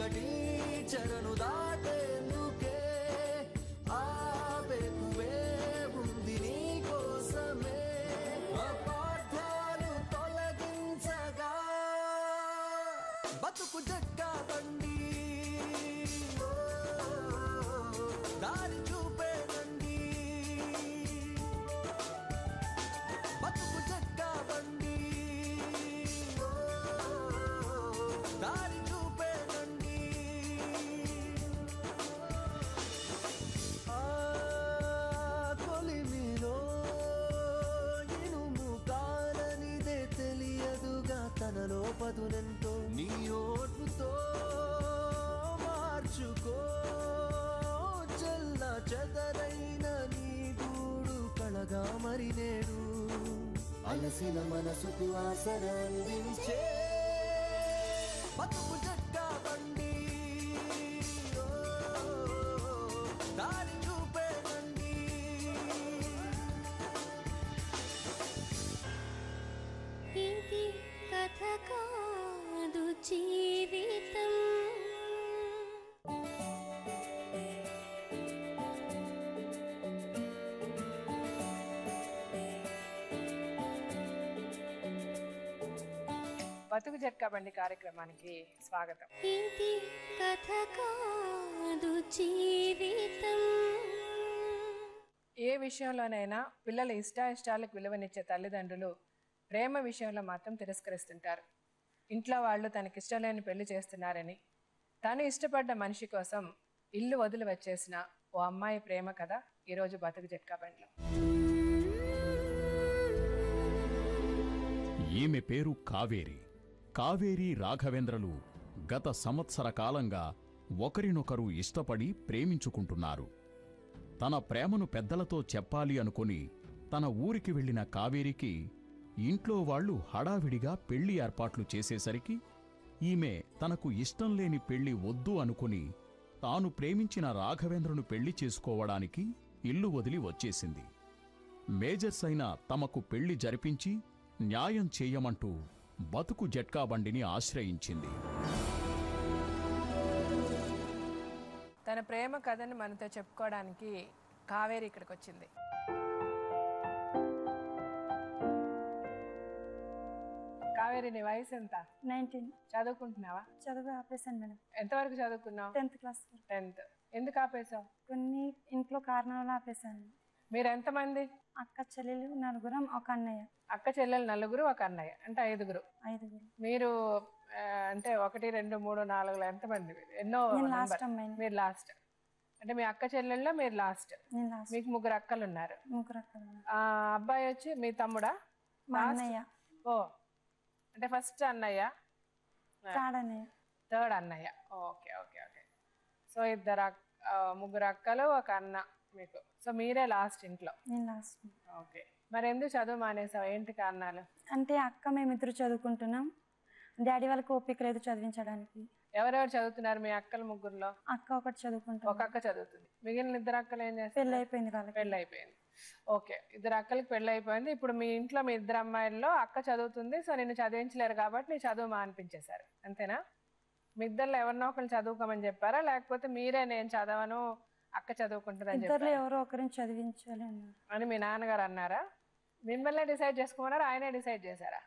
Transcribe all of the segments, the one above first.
చీకటి చెరను దాటేందుకే ఆవేకువే ఉంది నీ కోసమే అపార్థాలు తొలగించగా బతుకు జట్కా బండి దారి చూపేనండి బతుకు జట్కా బండి దారి చూపేనండి కొలిమిలో ఇనుము కాలనిదే తెలియదుగా తనలో పదునెంతో నీ ఓటుతో మార్చుకో చల్ల చెదరైన నీ గూడు కళగా మరి నేడు అలసిన మనసుకు ఆసరందించే బతుకు జట్కా బండి దారి చూపేనండి ఇది కథ కాదు జీవితం బతుకు జట్కా బండి కార్యక్రమానికి స్వాగతం. ఇది కథ కాదు జీవితం. ఏ విషయంలోనైనా పిల్లల ఇష్టాయిష్టాలకు విలువనిచ్చే తల్లిదండ్రులు ప్రేమ విషయంలో మాత్రం తిరస్కరిస్తుంటారు. ఇంట్లో వాళ్ళు తనకిష్టం లేని పెళ్లి చేస్తున్నారని తను ఇష్టపడ్డ మనిషి కోసం ఇల్లు వదిలి వచ్చేసిన ఓ అమ్మాయి ప్రేమ కథ ఈరోజు బతుకు జట్కా బండిలో. ఈమె పేరు కావేరి. కావేరి రాఘవేంద్రలు గత సంవత్సర కాలంగా ఒకరినొకరు ఇష్టపడి ప్రేమించుకుంటున్నారు. తన ప్రేమను పెద్దలతో చెప్పాలి అనుకుని తన ఊరికి వెళ్లిన కావేరికి ఇంట్లో వాళ్లు హడావిడిగా పెళ్లి ఏర్పాట్లు చేసేసరికి ఈమె తనకు ఇష్టం లేని పెళ్లి వద్దు అనుకుని తాను ప్రేమించిన రాఘవేంద్రను పెళ్లి చేసుకోవడానికి ఇల్లు వదిలి వచ్చేసింది. మేజర్స్ అయిన తమకు పెళ్లి జరిపించి న్యాయం చేయమంటూ బతుకు జట్కా బండిని ఆశ్రయించింది. తన ప్రేమ కథని మనతో చెప్పుకోవడానికి కావేరి ఇక్కడికి వచ్చింది. కావేరి, నీ వయసు ఎంత? 19. చదువుకుంటున్నావా? చదువు ఆపేసాను మేడం. ఎంతవరకు చదువుకున్నావు? 10th class. 10th. ఎందుకు ఆపేసావు? కొన్ని ఇంట్లో కారణాలు ఆపేసాను. మీరు ఎంతమంది? అక్క చెల్లెలు 4, ఒక అన్నయ్య. అక్క చెల్లెలు 4, ఒక అన్నయ్య, అంటే 5. 5. మీరు అంటే 1, 2, 3, 4 ఎంతమంది? ఎన్నో. లాస్ట్ అమ్మాయి. మీరు లాస్ట్. అంటే మీ అక్క చెల్లెల్లో మీరు లాస్ట్. మీకు 3 అక్కలు ఉన్నారు. 3 అక్కలు. ఆ అబ్బాయి వచ్చి మీ తమ్ముడా? మా అన్నయ్య. ఓ, అంటే ఫస్ట్ అన్నయ్య, థర్డ్ అన్నయ్య. Okay okay okay. సో 3 అక్కలు, ఒక అన్న మీకు. సో మీరే లాస్ట్ ఇంట్లో. ఓకే. మరి ఎందుకు చదువు మానేసావు? ఏంటి కారణాలు? అంటే అక్క మేమిద్దరు చదువుకుంటున్నాం. డాడీ వాళ్ళకి ఓపిక లేదు చదివించడానికి. ఎవరెవరు చదువుతున్నారు మీ అక్కలు 3లో? అక్క ఒకటి చదువుకుంటుంది. ఒక అక్క చదువుతుంది. మిగిలిన 2 అక్కలు ఏం చేస్తారు? పెళ్ళి అయిపోయింది వాళ్ళకి. పెళ్ళి అయిపోయింది. ఓకే, 2 అక్కలకి పెళ్ళి అయిపోయింది. ఇప్పుడు మీ ఇంట్లో మీ 2 అమ్మాయిల్లో అక్క చదువుతుంది. సో నిన్ను చదివించలేరు కాబట్టి నీ చదువు మానిపించేశారు, అంతేనా? మీ ఇద్దరులో ఎవరినో ఒకరు చదువుకోమని చెప్పారా, లేకపోతే మీరే నేను చదవను అక్క చదువుకుంటుందని చెప్పారు? ఎవరో ఒకరిని చదివించాలి అని మీ నాన్నగారు అన్నారా? మిమ్మల్ని డిసైడ్ చేసుకోమన్నారా, ఆయనే డిసైడ్ చేశారా?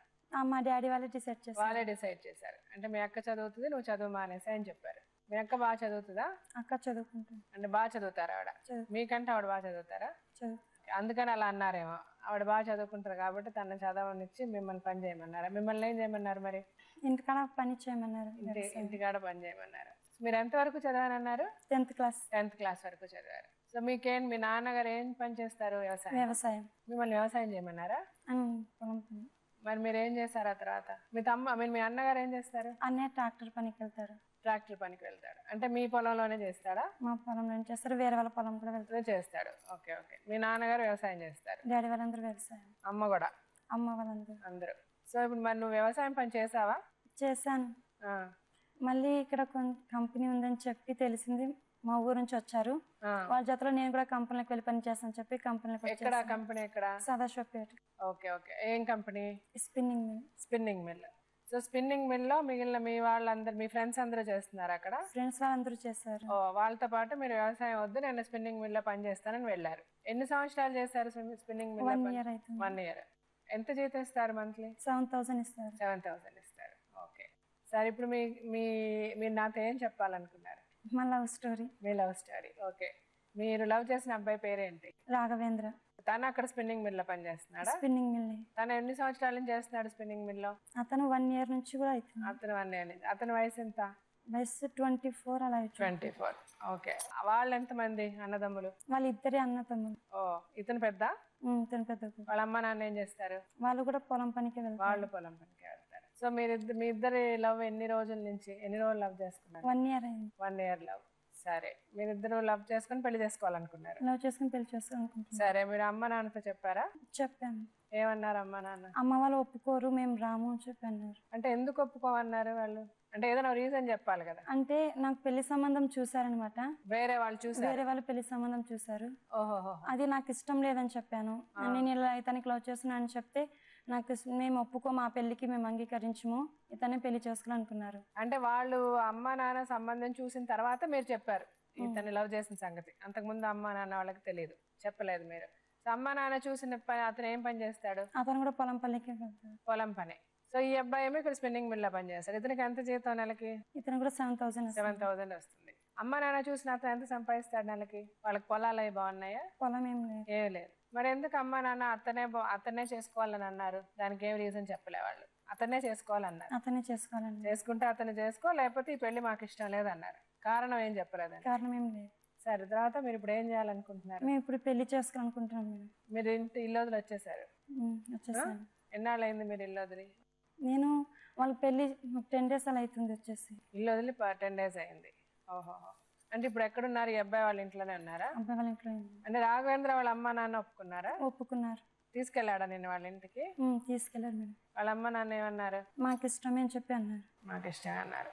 మా డాడీ వాళ్ళే డిసైడ్ చేశారు. వాళ్ళే డిసైడ్ చేశారు. అంటే మీ అక్క చదువుతుంది, నువ్వు చదువు మానేసా అని చెప్పారు. మీ అక్క బాగా చదువుతుందా? అక్క చదువుకుంటుంది. అంటే బాగా చదువుతారా ఆవిడ? మీకంటే ఆవిడ బాగా చదువుతారా? అందుకని అలా అన్నారేమో. ఆవిడ బాగా చదువుకుంటారు కాబట్టి తన చదవనిచ్చి మిమ్మల్ని పని చేయమన్నారా? మిమ్మల్ని ఏం చేయమన్నారు మరి? ఇంటికాడ పని చేయమన్నారు. ఇంటికాడ పని చేయమన్నారు. మీరు ఎంతవరకు చదవనన్నారు? 10th class. 10th క్లాస్ వరకు చదివారు. సో మీకేం, మీ నాన్నగారు ఏం పని చేస్తారు? వ్యవసాయం. మిమ్మల్ని వ్యవసాయం చేయమన్నారా? పొలం పని. మరి మీరు ఏం చేస్తారు ఆ తర్వాత? మీ అన్నగారు ఏం చేస్తారు? అన్నయ్య ట్రాక్టర్ పనికి వెళ్తారు. ట్రాక్టర్ పనికి వెళ్తాడు. అంటే మీ పొలంలోనే చేస్తాడా? మా పొలంలో చేస్తారు, వేరే వాళ్ళ పొలం కూడా వెళ్తారు. చేస్తాడు. Okay okay. మీ నాన్నగారు వ్యవసాయం చేస్తారు. డాడీ వాళ్ళందరూ వ్యవసాయం. అమ్మ కూడా? అమ్మ వాళ్ళందరూ అందరూ. సో ఇప్పుడు మరి నువ్వు వ్యవసాయం పని చేసావా? చేశాను. మళ్ళీ ఇక్కడ కంపెనీ ఉందని చెప్పి తెలిసింది, మా ఊరు నుంచి వచ్చారు. వాళ్ళ జతలో నేను కూడా కంపెనీకి వెళ్ళి పని చేస్తాను చెప్పి కంపెనీకి. ఎక్కడ కంపెనీ? ఎక్కడ? సదాశివపేట. Okay okay. ఏం company? Spinning mill. Spinning mill. So so spinning మిల్లో మిగిలిన మీ వాళ్ళందరూ మీ ఫ్రెండ్స్ అందరూ చేస్తున్నారు అక్కడ? ఫ్రెండ్స్ వాళ్ళందరూ చేశారు. ఓ వాళ్ళతో పాటు మీరు వ్యవసాయం వద్దు నేను స్పిన్నింగ్ మిల్లో పని చేస్తానని వెళ్ళారు. ఎన్ని సంవత్సరాలు చేశారు స్పిన్నింగ్ మిల్లో? 1 year అవుతుంది. 1 year. ఎంత జీతం ఇస్తారు మంత్లీ? 7,000 ఇస్తారు. 7,000 ఇస్తారు. ఓకే. సరే ఇప్పుడు మీ మీ మీరు నాతో ఏం చెప్పాలనుకున్నారు? మా లవ్ స్టోరీ. మీ లవ్ స్టోరీ. ఓకే. మీరు లవ్ చేసిన అబ్బాయి పేరేంటి? రాఘవేంద్ర. తను అక్కడ స్పిన్నింగ్ మిల్లో పని చేస్తున్నాడా? Spinning mill. తను ఎన్ని సంవత్సరాల నుంచి చేస్తున్నాడు స్పిన్నింగ్ మిల్లో? అతను 1 year నుంచి కూడా అవుతుంది. అతను 1 year నుంచి. అతని వయసు ఎంత? వయసు 24 అలా అవుతుంది. 24. ఓకే. వాళ్ళు ఎంతమంది అన్నదమ్ములు? వాళ్ళిద్దరే అన్న తమ్ముడు. ఓ ఇతను పెద్ద? ఇతను పెద్ద. వాళ్ళ అమ్మ నాన్న ఏం చేస్తారు? వాళ్ళు కూడా పొలం పనికి వెళ్తారు. వాళ్ళు పొలం పనికి వెళ్తారు. సో మీ ఇద్దరి లవ్ ఎన్ని రోజుల నుంచి ఎన్ని రోజులు లవ్ చేసుకున్నారు? 1 year అయింది. 1 year లవ్. సరే మీరిద్దరు లవ్ చేసుకుని పెళ్లి చేసుకోవాలనుకున్నారు? లవ్ చేసుకుని పెళ్లి చేసుకోవాలనుకుంటున్నాను. సరే మీరు అమ్మ నాన్నతో చెప్పారా? చెప్పాను. ఏమన్నారు అమ్మ నాన్న? అమ్మ వాళ్ళు ఒప్పుకోరు మేము రాము అని చెప్పారు. అంటే ఎందుకు ఒప్పుకోమన్నారు వాళ్ళు? అంటే ఏదైనా రీజన్ చెప్పాలి కదా. అంటే నాకు పెళ్లి సంబంధం చూసారనమాట. వేరే వాళ్ళు చూసారు? వేరే వాళ్ళు పెళ్లి సంబంధం చూసారు. ఓహో. అది నాకు ఇష్టం లేదని చెప్పాను. నేను ఇలా ఇతనికి లవ్ చేస్తున్నా అని చెప్తే నాకు మేము ఒప్పుకో మా పెళ్లికి మేము అంగీకరించము ఇతనే పెళ్లి చేసుకోవాలనుకున్నారు. అంటే వాళ్ళు అమ్మ నాన్న సంబంధం చూసిన తర్వాత మీరు చెప్పారు ఇతన్ని లవ్ చేసిన సంగతి? అంతకుముందు అమ్మ నాన్న వాళ్ళకి తెలియదు, చెప్పలేదు మీరు. అమ్మ నాన్న చూసిన అతను ఏం పని చేస్తాడు? అతను కూడా పొలం పనికి వెళ్తాడు. పొలం పని. సో ఈ అబ్బాయి ఏమో ఇక్కడ స్పిన్నింగ్ మిల్ లో పని చేస్తాడు. ఇతనికి ఎంత జీతం నెలకి? ఇతను కూడా 7,000 వస్తుంది. అమ్మ నాన్న చూసిన అతను ఎంత సంపాదిస్తాడు నెలకి? వాళ్ళకి పొలాలు అవి బాగున్నాయా? పొలం ఏం లేదు. ఏం లేదు. మరి ఎందుకు అమ్మ నాన్న అతనే చేసుకోవాలని అన్నారు? దానికి ఏం రీజన్ చెప్పలే వాళ్ళు? అతనే చేసుకోవాలన్నారు. అతనే చేసుకోవాలని. చేసుకుంటే అతను చేసుకో, లేకపోతే ఈ పెళ్లి మాకు ఇష్టం లేదన్నారు. కారణం ఏం చెప్పలేదు? కారణం ఏం లేదు. సరే తర్వాత మీరు ఇప్పుడు ఏం చేయాలనుకుంటున్నారు? మేము ఇప్పుడు పెళ్లి చేసుకోవాలనుకుంటున్నాం మేడం. మీరు ఇల్లు వదిలి వచ్చేసారు? వచ్చేసాను. ఎన్నాళ్ళు అయింది మీరు ఇల్లు వదిలి? నేను వాళ్ళ పెళ్లి 10 days అలా అవుతుంది వచ్చేసి. ఇల్లు వదిలి 10 days అయింది. ఓహో. అంటే ఇప్పుడు ఎక్కడున్నారు? ఈ అబ్బాయి వాళ్ళ ఇంట్లోనే ఉన్నారా? అబ్బాయి వాళ్ళ ఇంట్లో. అంటే రాఘవేంద్ర వాళ్ళ అమ్మ నాన్న ఒప్పుకున్నారా? ఒప్పుకున్నారు. తీసుకెళ్ళాడా నేను వాళ్ళ ఇంటికి? తీసుకెళ్ళారు మేడం. వాళ్ళ అమ్మ నాన్న ఏమన్నారు? మాకు ఇష్టమే అని చెప్పి అన్నారు. మాకు ఇష్టమే అన్నారు.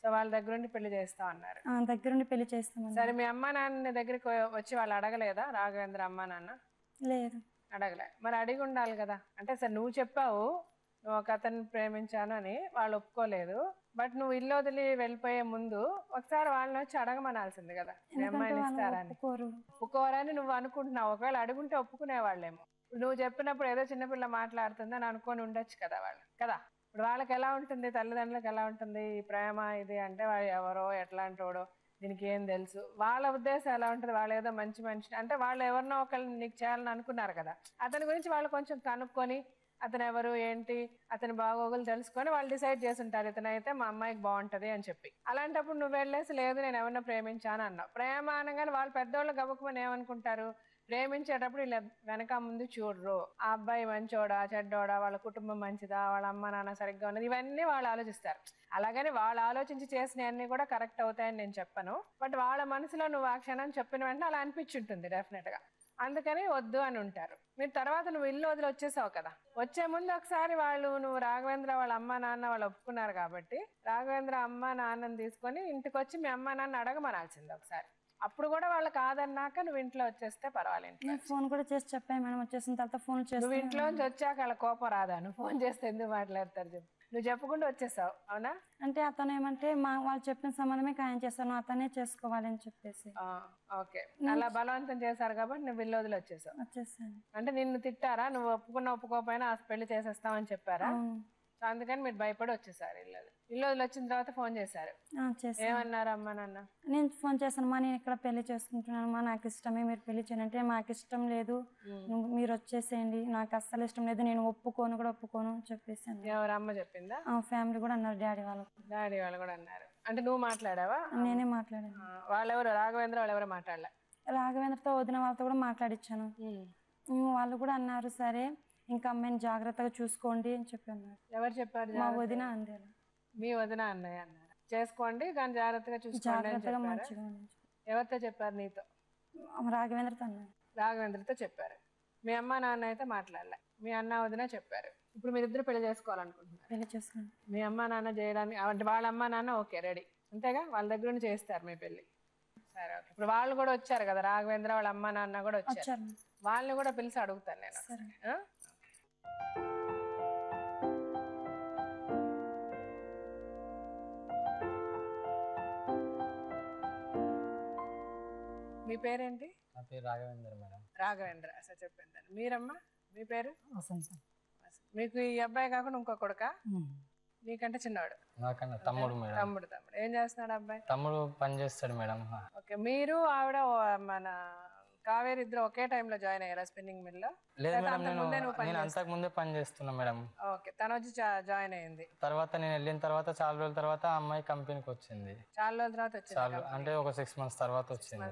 సో వాళ్ళ దగ్గరుండి పెళ్లి చేస్తా అన్నారు. దగ్గరుండి పెళ్లి చేస్తామన్నారు. సరే మీ అమ్మ నాన్న దగ్గరికి వచ్చి వాళ్ళు అడగలేదా రాఘవేంద్ర అమ్మ నాన్న? లేదు, అడగలే. మరి అడిగి ఉండాలి కదా. అంటే సరే నువ్వు చెప్పావు నువ్వు ఒక అతన్ని ప్రేమించాను అని, వాళ్ళు ఒప్పుకోలేదు. బట్ నువ్వు ఇల్లు వదిలి వెళ్ళిపోయే ముందు ఒకసారి వాళ్ళని వచ్చి అడగమనాల్సింది కదా, మీ అమ్మాయిని ఇస్తారని. ఒప్పుకోరని నువ్వు అనుకుంటున్నావు. ఒకవేళ అడుగుంటే ఒప్పుకునేవాళ్ళేమో. నువ్వు చెప్పినప్పుడు ఏదో చిన్నపిల్ల మాట్లాడుతుందని అనుకొని ఉండొచ్చు కదా వాళ్ళు కదా. ఇప్పుడు వాళ్ళకి ఎలా ఉంటుంది, తల్లిదండ్రులకు ఎలా ఉంటుంది ఈ ప్రేమ ఇది అంటే, వాళ్ళు ఎవరో ఎట్లాంటి వాడో దీనికి ఏం తెలుసు. వాళ్ళ ఉద్దేశం ఎలా ఉంటుంది, వాళ్ళు ఏదో మంచి మనిషి అంటే వాళ్ళు ఎవరినో ఒకళ్ళు నీకు చేయాలని అనుకున్నారు కదా. అతని గురించి వాళ్ళు కొంచెం కనుక్కొని అతను ఎవరు ఏంటి అతని బాగోగులు తెలుసుకొని వాళ్ళు డిసైడ్ చేసి ఉంటారు ఇతనైతే మా అమ్మాయికి బాగుంటది అని చెప్పి. అలాంటప్పుడు నువ్వు వెళ్ళేసి లేదు నేను ఎవరినో ప్రేమించాను అన్నావు. ప్రేమ అనగానే వాళ్ళు పెద్దోళ్ళు గబుక్కుమని ఏమనుకుంటారు, ప్రేమించేటప్పుడు ఇలా వెనక ముందు చూడరు. ఆ అబ్బాయి మంచోడా చెడ్డోడా, వాళ్ళ కుటుంబం మంచిదా, వాళ్ళ అమ్మ నాన్న సరిగ్గా ఉన్నది, ఇవన్నీ వాళ్ళు ఆలోచిస్తారు. అలాగని వాళ్ళు ఆలోచించి చేసినవన్నీ కూడా కరెక్ట్ అవుతాయని నేను చెప్పను. బట్ వాళ్ళ మనసులో నువ్వు ఆ క్షణం చెప్పిన వెంటనే అలా అనిపించుంటుంది డెఫినెట్ గా. అందుకని వద్దు అని ఉంటారు. మీరు తర్వాత నువ్వు ఇల్లు వదిలి వచ్చేసావు కదా, వచ్చే ముందు ఒకసారి నువ్వు రాఘవేంద్ర వాళ్ళ అమ్మ నాన్న వాళ్ళు ఒప్పుకున్నారు కాబట్టి రాఘవేంద్ర అమ్మ నాన్నని తీసుకొని ఇంటికి వచ్చి మీ అమ్మ నాన్న అడగమనాల్సింది ఒకసారి. అప్పుడు కూడా వాళ్ళు కాదన్నాక నువ్వు ఇంట్లో వచ్చేస్తే పర్వాలేదు. నేను ఫోన్ కూడా చేసి చెప్పాను మేడం. వచ్చేసిన తర్వాత ఫోన్ చేసి నువ్వు ఇంట్లో నుంచి వచ్చాక వాళ్ళ కోపం రాదా? నువ్వు ఫోన్ చేస్తే ఎందుకు మాట్లాడతారు చెప్పు. నువ్వు చెప్పకుండా వచ్చేసావు అవునా? అంటే అతను ఏమంటే వాళ్ళు చెప్పిన సంబంధమే ఖాయం చేస్తాను, అతనే చేసుకోవాలని చెప్పేసి. ఓకే, అలా బలవంతం చేశారు కాబట్టి నువ్వు ఇల్లు వదిలి వచ్చేసాను. అంటే నిన్ను తిట్టారా? నువ్వు ఒప్పుకోకపోయినా ఆ పెళ్లి చేసేస్తామని చెప్పారా? సో అందుకని మీరు భయపడి వచ్చేసారు ఇల్లు వదిలి వచ్చిన తర్వాత ఫోన్ చేశారు. ఏమన్నారు అమ్మ నాన్న? నేను ఫోన్ చేశాను, నేను ఇక్కడ పెళ్లి చేసుకుంటున్నాను, నాకు ఇష్టమే మీరు పెళ్లి చేయండి అంటే, మాకు ఇష్టం లేదు మీరు వచ్చేసేయండి, నాకు అస్సలు ఇష్టం లేదు, నేను ఒప్పుకోను అని చెప్పేసాను. ఎవరు అమ్మ చెప్పిందా? ఫ్యామిలీ కూడా అన్నారు, డాడీ వాళ్ళు కూడా అన్నారు. అంటే నువ్వు మాట్లాడావా? నేనే మాట్లాడాను. వాళ్ళెవరు రాఘవేంద్ర వాళ్ళు ఎవరు మాట్లాడలే? రాఘవేంద్రతో వదిన వాళ్ళతో కూడా మాట్లాడిచ్చాను. వాళ్ళు కూడా అన్నారు సరే ఇంకా అమ్మాయిని జాగ్రత్తగా చూసుకోండి అని చెప్పి అన్నారు. ఎవరు చెప్పారు? మా వదిన అందే. మీ వదిన అన్నయ్య అన్నారు చేసుకోండి కానీ జాగ్రత్తగా చూసుకోండి అని చెప్పారు. ఎవరితో చెప్పారు? నీతో? రాఘవేంద్రతో చెప్పారు. మీ అమ్మ నాన్న అయితే మాట్లాడలే, మీ అన్న వదిన చెప్పారు. ఇప్పుడు మీరిద్దరు పెళ్లి చేసుకోవాలనుకుంటున్నారు. మీ అమ్మ నాన్న చేయడానికి అంటే వాళ్ళ అమ్మ నాన్న ఓకే రెడీ అంతేగా, వాళ్ళ దగ్గర నుండి చేస్తారు మీ పెళ్లి. సరే ఓకే. ఇప్పుడు వాళ్ళు కూడా వచ్చారు కదా, రాఘవేంద్ర వాళ్ళ అమ్మ నాన్న కూడా వచ్చారు. వాళ్ళని కూడా పిలిచి అడుగుతాను నేను. పేరేంటి? నా పేరు రాఘవేంద్ర మేడం. రాఘవేంద్ర. సార్ చెప్పండి. మీరమ్మా, మీ పేరు? వసంత్ సార్. మీకు ఈ అబ్బాయి కాకుండా ఇంకో కొడుకా? నీకంటే చిన్నవాడు? నాకన్నా తమ్ముడు మేడం. తమ్ముడు. ఏం చేస్తున్నాడు అబ్బాయి? తమ్ముడు పని చేస్తాడు మేడం. ఓకే. మీరు ఆవిడ మన కావేరి ఇద్దరు ఒకే టైంలో జాయిన్ అయ్యారా స్పిన్నింగ్ మిల్ లో? లేదు మేడం, నేను అంతకు ముందే పని చేస్తున్నా మేడం. ఓకే. తను వచ్చి జాయిన్ అయింది. తర్వాత నేను వెళ్ళిన తర్వాత చాలా రోజుల తర్వాత ఆ అమ్మాయి కంపెనీకి వచ్చింది. చాలా రోజుల తర్వాత వచ్చింది? చాలా అంటే ఒక 6 months తర్వాత వచ్చింది.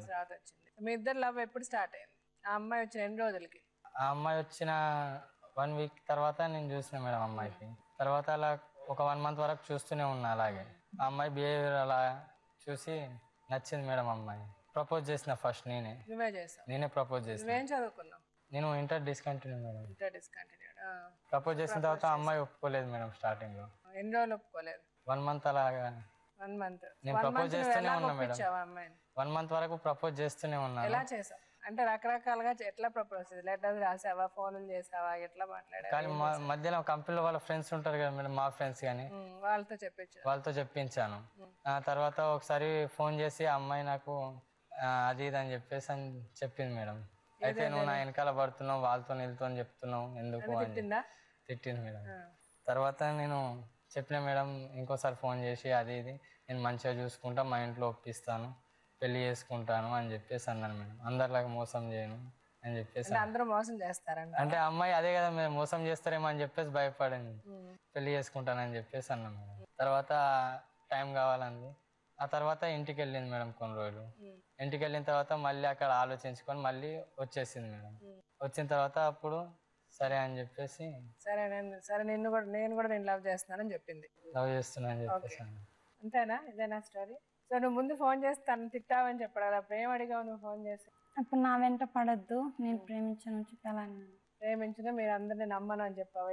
మీ ఇద్దరు లవ్ ఎప్పుడు స్టార్ట్ అయింది? ఆ అమ్మాయి వచ్చిన ఎన్ని రోజులకి? ఆ అమ్మాయి వచ్చిన 1 week తర్వాత నేను చూసిన మేడం అమ్మాయికి. తర్వాత అలా ఒక 1 month వరకు చూస్తూనే ఉన్నా. అలాగే ఆ అమ్మాయి బిహేవియర్ అలా చూసి నచ్చింది మేడం. అమ్మాయి ప్రపోజ్ చేసిన ఫస్ట్ నేనే. నువ్వే చేసావు? నేనే ప్రపోజ్ చేసిన. నువ్వేం చదువుకున్నావు? నేను inter discontinue madam. Inter discontinued. Propose చేసిన తర్వాత అమ్మాయి ఒప్పుకోలేదు మేడం. స్టార్టింగ్ లో ఎన్ని రోజులు ఒప్పుకోలేదు? 1 month అలాగా. 1 month. నేను ప్రపోజ్ చేస్తూనే ఉన్నా మేడం. 1 month వరకు ప్రపోజ్ చేస్తూనే ఉన్నా. ఎలా చేసావు? అంటే రకరకాలుగా ఎట్లా ప్రపోజ్? లెటర్స్ రాసావా, ఫోన్లు చేసావా, ఎట్లా మాట్లాడావు? కానీ మధ్యలో కంపెనీలో వాళ్ళ ఫ్రెండ్స్ ఉంటారు కదా మేడం, మా ఫ్రెండ్స్ కానీ, వాళ్ళతో చెప్పించాను. తర్వాత ఒకసారి ఫోన్ చేసి ఆ అమ్మాయి నాకు అది ఇది అని చెప్పేసి అని చెప్పింది మేడం. అయితే నువ్వు నా వెనకాల పడుతున్నావు, వాళ్ళతో వెళ్తూ చెప్తున్నావు ఎందుకు అని తిట్టింది మేడం. తర్వాత నేను చెప్పిన మేడం ఇంకోసారి ఫోన్ చేసి అది ఇది నేను మంచిగా చూసుకుంటా, మా ఇంట్లో ఒప్పిస్తాను, పెళ్లి చేసుకుంటాను అని చెప్పేసి అన్నాను మేడం. అందరిలాగా మోసం చేయను అని చెప్పేసి. అందరూ మోసం చేస్తారండి అంటే అమ్మాయి అదే కదా మీరు మోసం చేస్తారేమో అని చెప్పేసి భయపడింది. పెళ్లి చేసుకుంటానని చెప్పేసి అన్నాను మేడం. తర్వాత టైం కావాలంది. ఆ తర్వాత ఇంటికి వెళ్ళింది మేడం కొన్ని రోజులు. ఇంటికి వెళ్ళిన తర్వాత మళ్ళీ అక్కడ ఆలోచించుకొని మళ్ళీ వచ్చేసింది మేడం. వచ్చిన తర్వాత అప్పుడు సరే అని చెప్పేసి నేను కూడా నేను లవ్ చేస్తున్నానని చెప్పింది. లవ్ చేస్తున్నా అని చెప్పేసి. అంతేనా? ఇదేనా స్టోరీ? సో నువ్వు ముందు ఫోన్ చేసి తను తిట్టావని చెప్పాడు కదా, అప్పుడు ఏం అడిగావు నువ్వు ఫోన్ చేసి? అప్పుడు నా వెంట పడద్దు, నేను ప్రేమించను చెప్పాలన్నా. ప్రేమించిన మీరు అందరినీ నమ్మను అని చెప్పావా?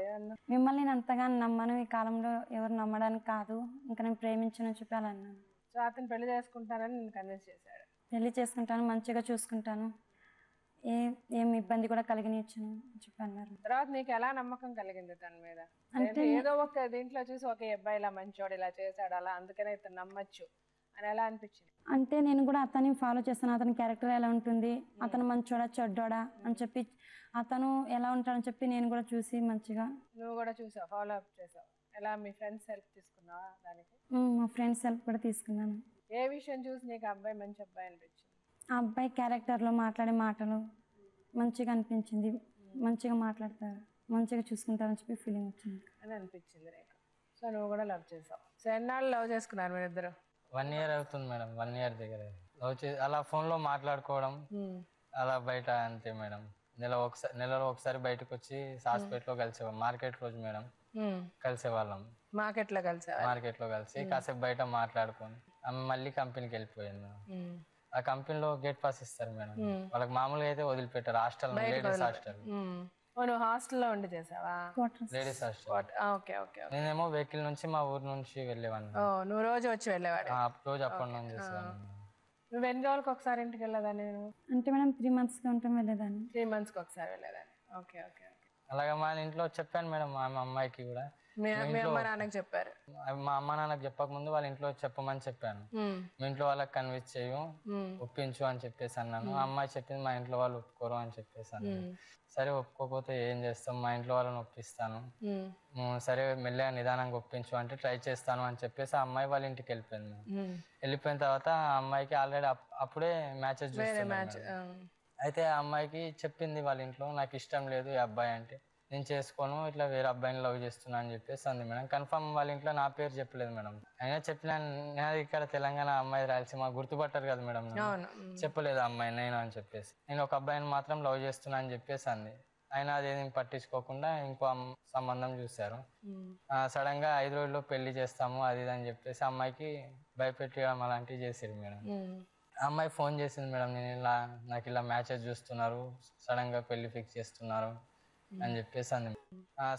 మిమ్మల్ని నేను అంతగానో నమ్మను, ఈ కాలంలో ఎవరు నమ్మడానికి కాదు, ఇంకా నేను ప్రేమించను చెప్పాలన్నాను. సో అతను పెళ్లి చేసుకుంటానని నేను కన్విన్స్ చేశాడు. పెళ్లి చేసుకుంటాను, మంచిగా చూసుకుంటాను, ఏం ఇబ్బంది కూడా కలిగినిచ్చాను చెప్పన్నారు. తర్వాత నీకు ఎలా నమ్మకం కలిగింది తన మీద? అంటే ఏదో ఒక దీంట్లో చూసి ఒక అబ్బాయి ఇలా మంచోడు ఇలా చేశాడు అలా అందుకనే ఇతను నమ్మచ్చు అని ఎలా అనిపించింది? అంటే నేను కూడా అతన్ని ఫాలో చేస్తాను, అతని క్యారెక్టర్ ఎలా ఉంటుంది, అతను మంచోడా చెడ్డోడా అని చెప్పి, అతను ఎలా ఉంటాడని చెప్పి నేను కూడా చూసి మంచిగా. నువ్వు కూడా చూసావు, ఫాలో అప్ చేసావు? ఎలా మీ ఫ్రెండ్స్ హెల్ప్ తీసుకున్నావా దానికి? మా ఫ్రెండ్స్ హెల్ప్ కూడా తీసుకున్నాను. ఏ విషయం చూసి నీకు అబ్బాయి మంచి అబ్బాయి అనిపించింది? ఆ అబ్బాయి క్యారెక్టర్లో మాట్లాడే మాటలు మంచిగా అనిపించింది, మంచిగా మాట్లాడతారు, మంచిగా చూసుకుంటారని చెప్పి ఫీలింగ్ వచ్చింది అని అనిపించింది నీకు. సో నువ్వు కూడా లవ్ చేసావు. సో ఎన్నాళ్ళు లవ్ చేసుకున్నారు మీరు ఇద్దరు? 1 year అవుతుంది మేడం. 1 year దగ్గర లవ్ చేసి అలా ఫోన్లో మాట్లాడుకోవడం అలా బయట అంతే మేడం. నెలలో ఒకసారి బయటకు వచ్చి హాస్పిటల్లో కలిసేవాళ్ళం. మార్కెట్ రోజు మేడం కలిసేవాళ్ళం. మార్కెట్లో కలిసి కాసేపు బయట మాట్లాడుకొని ఆమె మళ్ళీ కంపెనీకి వెళ్ళిపోయింది మేడం. ఆ కంపెనీలో గేట్ పాస్ ఇస్తారు మేడం. వాళ్ళకి మామూలుగా అయితే వదిలిపెట్టారు. Hostel, ladies hostel. నువ్వు హాస్టల్లో ఉండి చేసావా? Ladies hostel. నేనేమో వెహికల్ నుంచి మా ఊరు నుంచి వెళ్ళేవాడిని. నువ్వు రోజు వచ్చి వెళ్ళేవాడు? రోజు అప్ అండ్ డౌన్ చేసేవాడిని. నువ్వు ఎన్ని రోజులకు ఒకసారి ఇంటికి వెళ్ళేదాన్ని? అంటే మేడం 3 months ఉంటాం వెళ్ళేదాన్ని. 3 months ఒకసారి వెళ్ళేదాన్ని. ఓకే. అలాగే మా ఇంట్లో చెప్పాను మేడం. మా అమ్మాయికి కూడా మీ అమ్మ నాన్నకి చెప్పారు? మా అమ్మ నాన్నకి చెప్పకముందు వాళ్ళ ఇంట్లో చెప్పమని చెప్పాను. మీ ఇంట్లో వాళ్ళకి కన్విన్స్ చేయు, ఒప్పించు అని చెప్పేసి అన్నాను. అమ్మాయి చెప్పింది మా ఇంట్లో వాళ్ళు ఒప్పుకోరు అని చెప్పేసి అన్నాను. సరే ఒప్పుకోకపోతే ఏం చేస్తాం, మా ఇంట్లో వాళ్ళని ఒప్పిస్తాను, సరే మెల్లగా నిదానంగా ఒప్పించు అంటే ట్రై చేస్తాను అని చెప్పేసి ఆ అమ్మాయి వాళ్ళ ఇంటికి వెళ్ళిపోయింది. వెళ్ళిపోయిన తర్వాత ఆ అమ్మాయికి ఆల్రెడీ అప్పుడే మ్యాచెస్ చూస్తున్నాను. అయితే ఆ అమ్మాయికి చెప్పింది వాళ్ళ ఇంట్లో నాకు ఇష్టం లేదు ఈ అబ్బాయి అంటే, నేను చేసుకోను, ఇట్లా వేరే అబ్బాయిని లవ్ చేస్తున్నా అని చెప్పేసి అంది మేడం. కన్ఫర్మ్ వాళ్ళ ఇంట్లో నా పేరు చెప్పలేదు మేడం. అయినా చెప్పినా నేను ఇక్కడ తెలంగాణ అమ్మాయి రాయలసీమ గుర్తుపట్టారు కదా మేడం, చెప్పలేదు అమ్మాయి నేను అని చెప్పేసి. నేను ఒక అబ్బాయిని మాత్రం లవ్ చేస్తున్నా అని చెప్పేసి అంది. అయినా అదేం పట్టించుకోకుండా ఇంకో సంబంధం చూశారు. సడన్ గా 5 రోజుల్లో పెళ్లి చేస్తాము అది ఇది అని చెప్పేసి అమ్మాయికి భయపెట్టడం అలాంటివి చేసారు మేడం. అమ్మాయి ఫోన్ చేసింది మేడం, నాకు ఇలా మ్యాచెస్ చూస్తున్నారు, సడన్ గా పెళ్లి ఫిక్స్ చేస్తున్నారు అని చెప్పేసి అంది.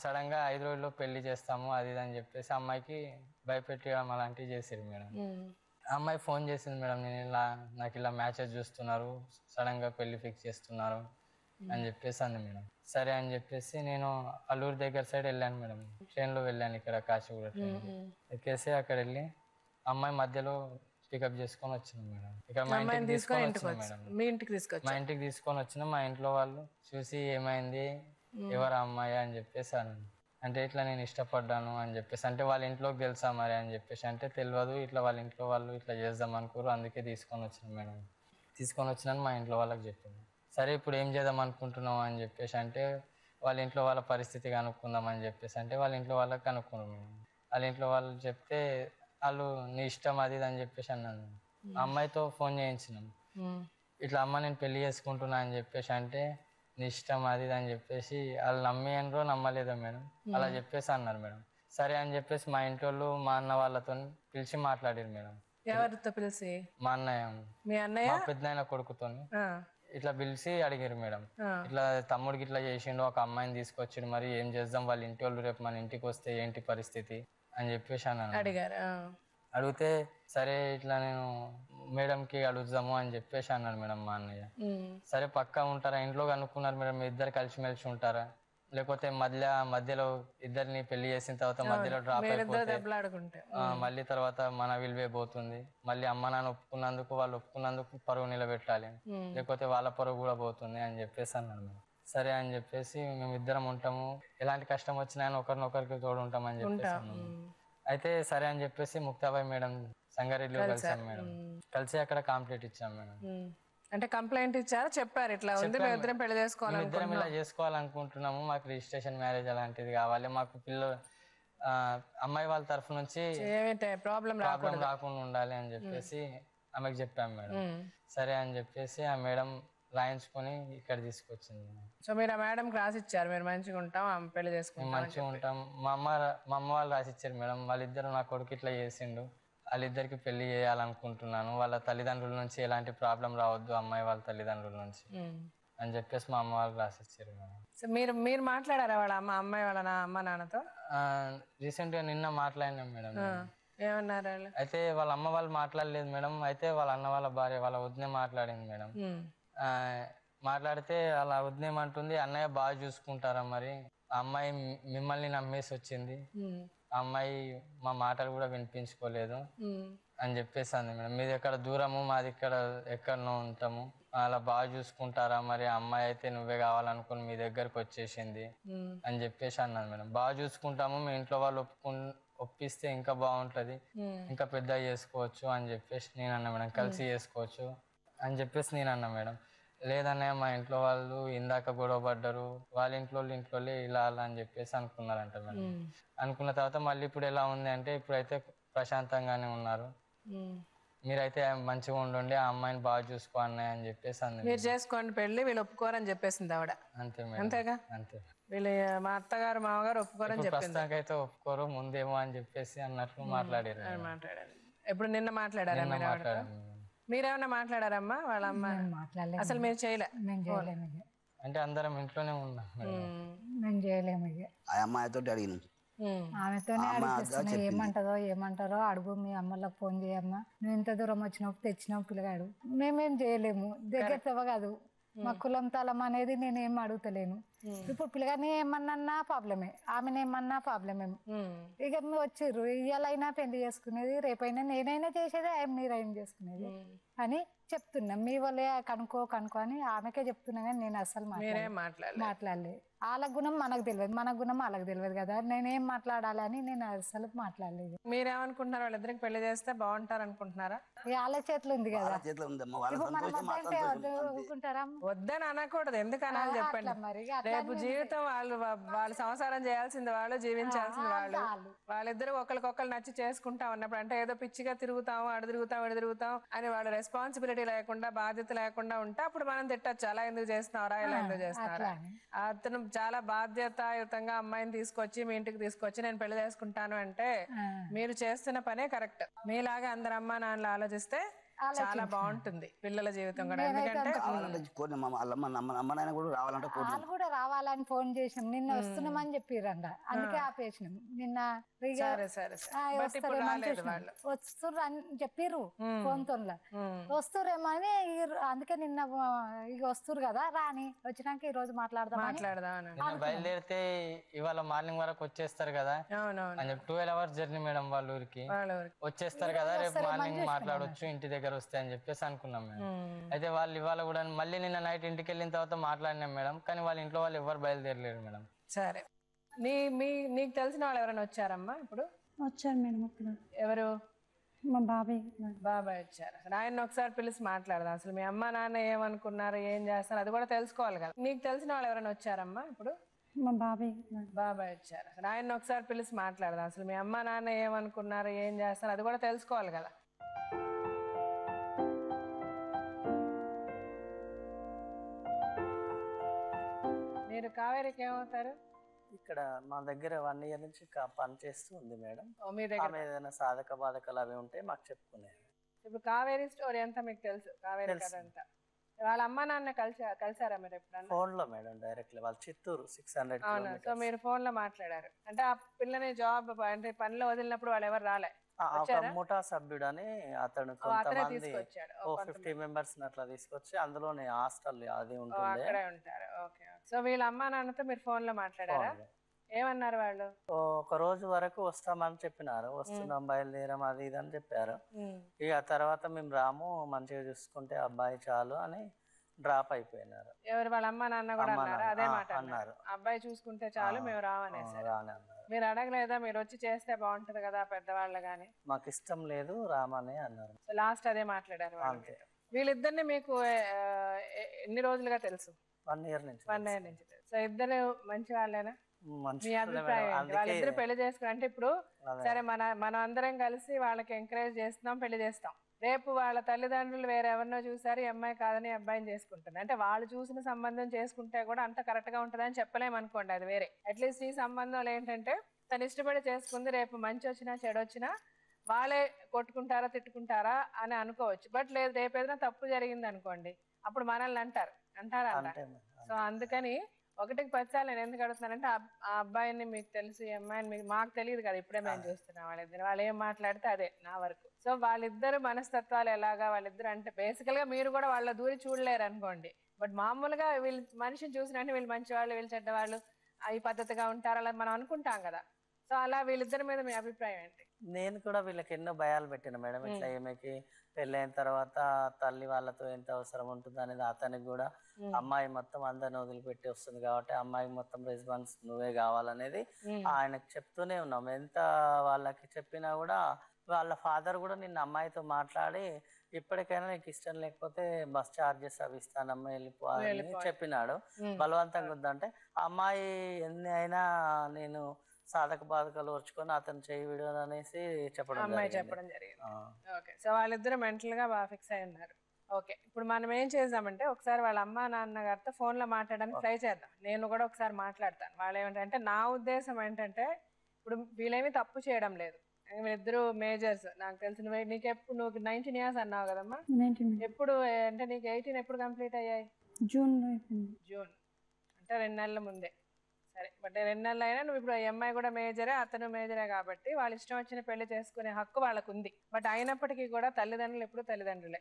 సడన్ గా 5 రోజుల్లో పెళ్లి చేస్తాము అది ఇది అని చెప్పేసి అమ్మాయికి భయపెట్టడం అలాంటివి చేసారు మేడం. అమ్మాయి ఫోన్ చేసింది మేడం, నాకు ఇలా మ్యాచెస్ చూస్తున్నారు, సడన్ గా పెళ్లి ఫిక్స్ చేస్తున్నారు అని చెప్పేసి అంది మేడం. సరే అని చెప్పేసి నేను అల్లూరు దగ్గర సైడ్ వెళ్ళాను మేడం. ట్రైన్లో వెళ్ళాను, ఇక్కడ కాచిగూడ ట్రైన్ ఎక్కేసి అక్కడ వెళ్ళి అమ్మాయి మధ్యలో పికప్ చేసుకొని వచ్చినాం మేడం. ఇక్కడ మా ఇంటికి తీసుకొని వచ్చినాం మేడం. మీ ఇంటికి తీసుకొచ్చి మా ఇంటికి తీసుకొని వచ్చిన మా ఇంట్లో వాళ్ళు చూసి ఏమైంది ఎవరు అమ్మాయి అని చెప్పేసి అంటే ఇట్లా నేను ఇష్టపడ్డాను అని చెప్పేసి అంటే వాళ్ళ ఇంట్లోకి తెలుసా మరి అని చెప్పేసి అంటే తెలియదు, ఇట్లా వాళ్ళ ఇంట్లో వాళ్ళు ఇట్లా చేద్దాం అనుకోరు, అందుకే తీసుకొని వచ్చినాం మేడం. తీసుకొని వచ్చినాను మా ఇంట్లో వాళ్ళకి చెప్పింది. సరే ఇప్పుడు ఏం చేద్దాం అనుకుంటున్నావు అని చెప్పేసి అంటే వాళ్ళ ఇంట్లో వాళ్ళ పరిస్థితి కనుక్కుందాం అని చెప్పేసి అంటే వాళ్ళ ఇంట్లో వాళ్ళకి కనుక్కున్నాం మేడం. వాళ్ళ ఇంట్లో వాళ్ళు చెప్తే వాళ్ళు నీ ఇష్టం అది అని చెప్పేసి అన్నాను. అమ్మాయితో ఫోన్ చేయించినాం, ఇట్లా అమ్మ నేను పెళ్లి చేసుకుంటున్నా అని చెప్పేసి అంటే నీ ఇష్టం అది అని చెప్పేసి వాళ్ళు నమ్మేనరో నమ్మలేదో మేడం అలా చెప్పేసి అన్నారు మేడం. సరే అని చెప్పేసి మా ఇంటి వాళ్ళు మా అన్న వాళ్ళతో పిలిచి మాట్లాడారు మేడం. ఎవరితో పిలిచి? మా అన్నయ్య, మీ అన్నయ్య మా పెద్దనాయన కొడుకుతో ఇట్లా పిలిచి అడిగారు మేడం. ఇట్లా తమ్ముడికి ఇట్లా చేసిండు, ఒక అమ్మాయిని తీసుకొచ్చిండు, మరి ఏం చేద్దాం, వాళ్ళ ఇంటి వాళ్ళు రేపు మన ఇంటికి వస్తే ఏంటి పరిస్థితి అని చెప్పేసి అన్నాను. అడిగారు. అడిగితే సరే ఇట్లా నేను మేడంకి అడుగుదాము అని చెప్పేసి అన్నాడు మేడం మా అన్నయ్య. సరే పక్కా ఉంటారా ఇంట్లో కనుక్కున్నారు మేడం, మీ ఇద్దరు కలిసిమెలిసి ఉంటారా, లేకపోతే మధ్యలో ఇద్దరిని పెళ్లి చేసిన తర్వాత మధ్యలో డ్రాప్ అయిపోతే మళ్ళీ తర్వాత మన విలువే పోతుంది, మళ్ళీ అమ్మ నాన్న ఒప్పుకున్నందుకు వాళ్ళు ఒప్పుకున్నందుకు పరువు నిలబెట్టాలి, లేకపోతే వాళ్ళ పరువు కూడా పోతుంది అని చెప్పేసి అన్నాడు మేడం. సరే అని చెప్పేసి మేము ఇద్దరం ఉంటాము, ఎలాంటి కష్టం వచ్చినా ఒకరినొకరికి తోడు ఉంటాం అని చెప్పేసి అన్నాము. అయితే సరే అని చెప్పేసి ముక్తాబాయి మేడం సంగారెడ్డిలో కలిసాం మేడం. కలిసి అక్కడ కంప్లీట్ ఇచ్చాం మేడం. అంటే కంప్లైంట్ ఇచ్చారు, చెప్పారు ఇట్లా ఉంది మేము ఇద్దరం పెళ్లి ఇద్దరం ఇలా చేసుకోవాలనుకుంటున్నాము, మాకు రిజిస్ట్రేషన్ మ్యారేజ్ అలాంటిది కావాలి, మాకు అమ్మాయి వాళ్ళ తరఫు నుంచి ప్రాబ్లం రాకుండా ఉండాలి అని చెప్పేసి ఆమెకు చెప్పాము మేడం. సరే అని చెప్పేసి ఆ మేడం రాయించుకొని ఇక్కడ తీసుకొచ్చింది. సో మీరు ఆ మేడం రాసి ఇచ్చారు, మీరు మంచిగా ఉంటాం పెళ్లి చేసుకుంటాం మంచిగా ఉంటాం. మా అమ్మ వాళ్ళు రాసిచ్చారు మేడం, వాళ్ళిద్దరు నా కొడుకు ఇట్లా చేసిండు, వాళ్ళిద్దరికి పెళ్లి చేయాలనుకుంటున్నాను, వాళ్ళ తల్లిదండ్రుల నుంచి ఎలాంటి ప్రాబ్లం రావద్దు అమ్మాయి వాళ్ళ తల్లిదండ్రుల నుంచి అని చెప్పేసి మా అమ్మ వాళ్ళు రాసిచ్చారు మేడం. సో మీరు మాట్లాడారా వాళ్ళ అమ్మాయి వాళ్ళ అమ్మ నాన్నతో? రీసెంట్ గా నిన్న మాట్లాడినాం మేడం. ఏమన్నారు? అయితే వాళ్ళ అమ్మ వాళ్ళు మాట్లాడలేదు మేడం, అయితే వాళ్ళ అన్న వాళ్ళ భార్య వాళ్ళ వదిన మాట్లాడింది మేడం. మాట్లాడితే అలా వదినేమంటుంది, అన్నయ్య బాగా చూసుకుంటారా మరి, ఆ అమ్మాయి మిమ్మల్ని నమ్మేసి వచ్చింది, ఆ అమ్మాయి మా మాటలు కూడా వినిపించుకోలేదు అని చెప్పేసి అంది మేడం. మీది ఎక్కడ దూరము, మాది ఇక్కడ ఎక్కడనో ఉంటాము, అలా బాగా చూసుకుంటారా మరి, ఆ అమ్మాయి అయితే నువ్వే కావాలనుకుని మీ దగ్గరకు వచ్చేసింది అని చెప్పేసి అన్నది మేడం. బాగా చూసుకుంటాము, మీ ఇంట్లో వాళ్ళు ఒప్పిస్తే ఇంకా బాగుంటది, ఇంకా పెద్ద చేసుకోవచ్చు అని చెప్పేసి నేను అన్నా మేడం. కలిసి చేసుకోవచ్చు అని చెప్పేసి నేను అన్నా మేడం. లేదన్నయ్య మా ఇంట్లో వాళ్ళు ఇందాక గొడవ పడ్డారు, వాళ్ళ ఇంట్లో ఇలా అలా అని చెప్పేసి అనుకున్నారంట మేడం. అనుకున్న తర్వాత మళ్ళీ ఇప్పుడు ఎలా ఉంది అంటే ఇప్పుడైతే ప్రశాంతంగానే ఉన్నారు, మీరైతే మంచిగా ఉండండి, ఆ అమ్మాయిని బాగా చూసుకో అన్నయ్య అని చెప్పేసి అంది. మీరు చేసుకోండి పెళ్లి, వీళ్ళు ఒప్పుకోరని చెప్పేసింది ఆవిడ. అంతే మేడం. అంతేగా? అంతే. వీళ్ళు మా అత్తగారు మామగారు ఒప్పుకోరని చెప్పింది. ప్రస్తుతానికైతే ఒప్పుకోరు, ముందేమో అని చెప్పేసి అన్నట్లు మాట్లాడారు. ఇప్పుడు నిన్న మాట్లాడారా? మీరేమన్నా మాట్లాడారమ్మా వాళ్ళ అమ్మ? అసలు మీరు చేయలే? అంటే అందరం ఇంట్లోనే ఉన్నాం, మేము చేయలేము. ఆ అమ్మాయితో అడిగినాం, ఆమెతోనే అడిగిస్తున్నా ఏమంటారో అడుగు, మీ అమ్మలకు ఫోన్ చేయమ్మా, నువ్వు ఇంత దూరం వచ్చినప్పుడు తెచ్చినావు పిల్లగాడు, మేమేం చేయలేము, దగ్గర తెవ్వగాదు, మా కులం తలం అనేది నేనేం అడుగుతలేను. ఇప్పుడు పిల్లగాని ఏమన్నా ప్రాబ్లమే, ఆమెను ఏమన్నా ప్రాబ్లమే. ఇక మీరు వచ్చిర్రు, ఇవాళైనా పెళ్లి చేసుకునేది, రేపైనా నేనైనా చేసేది, మీరైనా చేసుకునేది అని చెప్తున్నా. మీ వాళ్ళే కనుక్కో అని ఆమెకే చెప్తున్నా, కానీ నేను అసలు మాట్లాడలేదు. వాళ్ళ గుణం మనకు తెలియదు, మన గుణం వాళ్ళకి తెలియదు కదా, నేనేం మాట్లాడాలి అని నేను అసలు మాట్లాడలేదు. మీరేమనుకుంటున్నారు, వాళ్ళిద్దరికి పెళ్లి చేస్తే బాగుంటారు అనుకుంటున్నారా? వాళ్ళ చేతులు ఉంది కదా, వద్దని అనకూడదు, ఎందుకు అనాలి చెప్పండి. రేపు జీవితం వాళ్ళు సంసారం చేయాల్సింది వాళ్ళు, జీవించాల్సింది వాళ్ళు. వాళ్ళిద్దరు ఒకరికొకరు నచ్చి చేసుకుంటా ఉన్నప్పుడు, అంటే ఏదో పిచ్చిగా తిరుగుతాము, అడు తిరుగుతాం అని వాళ్ళు రెస్పాన్సిబిలిటీ లేకుండా బాధ్యత లేకుండా ఉంటే అప్పుడు మనం తిట్టచ్చు, అలా ఎందుకు చేస్తున్నారా, ఇలా ఎందుకు చేస్తున్నారా. అతను చాలా బాధ్యతాయుతంగా అమ్మాయిని తీసుకొచ్చి మీ ఇంటికి తీసుకొచ్చి నేను పెళ్లి చేసుకుంటాను అంటే మీరు చేస్తున్న పనే కరెక్ట్. మీలాగా అందరు అమ్మా నాన్నలు ఆలోచిస్తే చాలా బాగుంటుంది పిల్లల జీవితం కూడా. ఎందుకంటే కావాలంటే కొన్ని అమ్మ నాయన కూడా రావాలంటే వాళ్ళు కూడా రావాలని ఫోన్ చేసినాం, నిన్న వస్తున్నామని చెప్పిరంట, అందుకే ఆపేసినాం నిన్న. వస్తుర్రు అని చెప్పిర్రు ఫోన్ తో, వస్తుర్రేమో అని అందుకే నిన్న ఇక వస్తురు కదా రాని వచ్చినాక ఈ రోజు మాట్లాడదాం. బయలుదేరితే ఇవాళ మార్నింగ్ వరకు వచ్చేస్తారు కదా అని చెప్పి 12 hours జర్నీ మేడం వాళ్ళ ఊరికి వచ్చేస్తారు కదా, రేపు మార్నింగ్ మాట్లాడొచ్చు ఇంటి దగ్గర వస్తే అని చెప్పేసి అనుకున్నాం మేడం. అయితే వాళ్ళు ఇవాళ కూడా మళ్ళీ నిన్న నైట్ ఇంటికి వెళ్ళిన తర్వాత మాట్లాడినాం మేడం, కానీ వాళ్ళ ఇంట్లో వాళ్ళు ఎవరు బయలుదేరలేరు మేడం. సరే, నీకు తెలిసిన వాళ్ళు ఎవరైనా వచ్చారమ్మా ఇప్పుడు? వచ్చారు మేడం. అక్కడ ఎవరు? మా బాబాయ్ వచ్చారు. ఆయన ఒకసారి పిలిచి మాట్లాడదాం. అసలు మీ అమ్మ నాన్న ఏమనుకున్నారు, ఏం చేస్తారు, అది కూడా తెలుసుకోవాలి కదా. నీకు తెలిసిన వాళ్ళు ఎవరైనా వచ్చారమ్మా ఇప్పుడు? మా బాబాయ్ వచ్చారు. ఆయన ఒకసారి పిలిచి మాట్లాడదాం. అసలు మీ అమ్మ నాన్న ఏమనుకున్నారు, ఏం చేస్తారు, అది కూడా తెలుసుకోవాలి కదా. మీరు కావేరికి ఏమవుతారు? ఇక్కడ మా దగ్గర 1 year నుంచి పని చేస్తూ ఉంది మేడం. మీ దగ్గర ఏదైనా సాధక బాధకాలు అవి ఉంటే మాకు చెప్పుకునేది. ఇప్పుడు కావేరి స్టోరీ అంతా మీకు తెలుసు, కావేరి కథ అంతా. వాళ్ళ అమ్మ నాన్న కలిసారా మీరు ఎప్పుడన్నా? ఫోన్ లో మేడం, డైరెక్ట్లీ వాళ్ళు చిత్తూరు 600 kilometers. సో మీరు ఫోన్ లో మాట్లాడారు అంటే ఆ పిల్లని జాబ్ అంటే పనిలో వదిలినప్పుడు వాళ్ళు ఎవరు రాలే? ముఠా సభ్యుడు అని అతను కొంతమంది 50 members అట్లా తీసుకొచ్చి అందులోనే హాస్టల్ అది ఉంటుంది. సో వీళ్ళ అమ్మా నాన్నతో మీరు ఫోన్ లో మాట్లాడారా? ఏమన్నారు వాళ్ళు? ఒక రోజు వరకు వస్తామని చెప్పినారు, వస్తున్నాం బయలుదేరాం అది ఇది అని చెప్పారు. ఇక తర్వాత మేము రాము, మంచిగా చూసుకుంటే అబ్బాయి చాలు అని డ్రాప్ అయిపోయినారు. ఎవరు? వాళ్ళ అమ్మా నాన్న కూడా అన్నారు అదే మాట అన్నారు, అబ్బాయి చూసుకుంటే చాలు మేము రామనేసారు. మీరు అడగలేదా మీరు వచ్చి చేస్తే బాగుంటది కదా పెద్దవాళ్ళు గాని? మాకు ఇష్టం లేదు రామని అన్నారు. సో లాస్ట్ అదే మాట్లాడారు వాళ్ళు. వీళ్ళిద్దరిని మీకు ఎన్ని రోజులుగా తెలుసు? 1 year నుంచి. 1 year నుంచి. సో ఇద్దరు మంచి వాళ్ళేనా? మీ అభిప్రాయం ఏంటి? వాళ్ళిద్దరు పెళ్లి చేసుకుని అంటే ఇప్పుడు సరే మనం అందరం కలిసి వాళ్ళకి ఎంకరేజ్ చేస్తున్నాం, పెళ్లి చేస్తాం. రేపు వాళ్ళ తల్లిదండ్రులు వేరెవరినో చూసారు, ఈ అమ్మాయి కాదని అబ్బాయిని చేసుకుంటుంది అంటే వాళ్ళు చూసిన సంబంధం చేసుకుంటే కూడా అంత కరెక్ట్ గా ఉంటుందని చెప్పలేము అనుకోండి, అది వేరే. అట్లీస్ట్ ఈ సంబంధంలో ఏంటంటే తను ఇష్టపడి చేసుకుంది, రేపు మంచి వచ్చినా చెడు వచ్చినా వాళ్ళే కొట్టుకుంటారా తిట్టుకుంటారా అని అనుకోవచ్చు. బట్ లేదు, రేపు ఏదైనా తప్పు జరిగింది అనుకోండి అప్పుడు మనల్ని అంటారా? సో అందుకని 1కి 10 సార్లు నేను ఎందుకు అడుగుతున్నానంటే ఆ అబ్బాయిని మీకు తెలుసు, ఈ అమ్మాయిని మాకు తెలియదు కదా, ఇప్పుడే మేము చూస్తున్నాం. వాళ్ళు ఏం మాట్లాడితే అదే నా వరకు. సో వాళ్ళిద్దరు మనస్తత్వాలు ఎలాగా, వాళ్ళిద్దరు అంటే బేసికల్ గా మీరు కూడా వాళ్ళ దూరి చూడలేరు అనుకోండి. బట్ మామూలుగా వీళ్ళు మనిషిని చూసినట్టు వీళ్ళు మంచి వాళ్ళు, వీళ్ళు చెడ్డవాళ్ళు, ఈ పద్ధతిగా ఉంటారు అలా మనం అనుకుంటాం కదా. సో అలా వీళ్ళిద్దరి మీద మీ అభిప్రాయం ఏంటి? నేను కూడా వీళ్ళకి ఎన్నో భయాలు పెట్టిన మేడం. ఇట్లా ఈమెకి పెళ్ళైన తర్వాత తల్లి వాళ్ళతో ఎంత అవసరం ఉంటుంది అనేది అతనికి కూడా, అమ్మాయి మొత్తం అందరిని వదిలిపెట్టి వస్తుంది కాబట్టి అమ్మాయికి మొత్తం రెస్పాన్స్ నువ్వే కావాలనేది ఆయనకు చెప్తూనే ఉన్నాం. ఎంత వాళ్ళకి చెప్పినా కూడా వాళ్ళ ఫాదర్ కూడా నిన్న అమ్మాయితో మాట్లాడి ఇప్పటికైనా నీకు ఇష్టం లేకపోతే బస్ ఛార్జెస్ అవి ఇస్తానమ్మా వెళ్ళిపో అని చెప్పినాడు. బలవంతంగా వద్దంటే అమ్మాయి ఎన్ని అయినా నేను సాధక బాధకాలు వచ్చుకొని అతను చేయి విడవను అనేసి చెప్పడం జరిగింది. ఓకే, సో వాళ్ళిద్దరు మెంటల్ గా బాగా ఫిక్స్ అయి ఉన్నారు. ఓకే, ఇప్పుడు మనం ఏం చేద్దామంటే ఒకసారి వాళ్ళ అమ్మ నాన్న గారితో ఫోన్ లో మాట్లాడడానికి ట్రై చేద్దాం. నేను కూడా ఒకసారి మాట్లాడతాను. వాళ్ళు ఏమంటే నా ఉద్దేశం ఏంటంటే ఇప్పుడు వీళ్ళేమి తప్పు చేయడం లేదు, వీళ్ళిద్దరు మేజర్స్. నాకు తెలిసిన నీకు ఎప్పుడు నువ్వు 19 years అన్నావు కదమ్మా, ఎప్పుడు అంటే నీకు 18 ఎప్పుడు కంప్లీట్ అయ్యాయి? జూన్ అంటే 2 నెలల ముందే. సరే, బట్ 2 నెలలు అయినా నువ్వు ఇప్పుడు అమ్మాయి కూడా మేజరే, అతను మేజరే కాబట్టి వాళ్ళు ఇష్టం వచ్చిన పెళ్లి చేసుకునే హక్కు వాళ్ళకు ఉంది. బట్ అయినప్పటికీ కూడా తల్లిదండ్రులు ఎప్పుడు తల్లిదండ్రులే.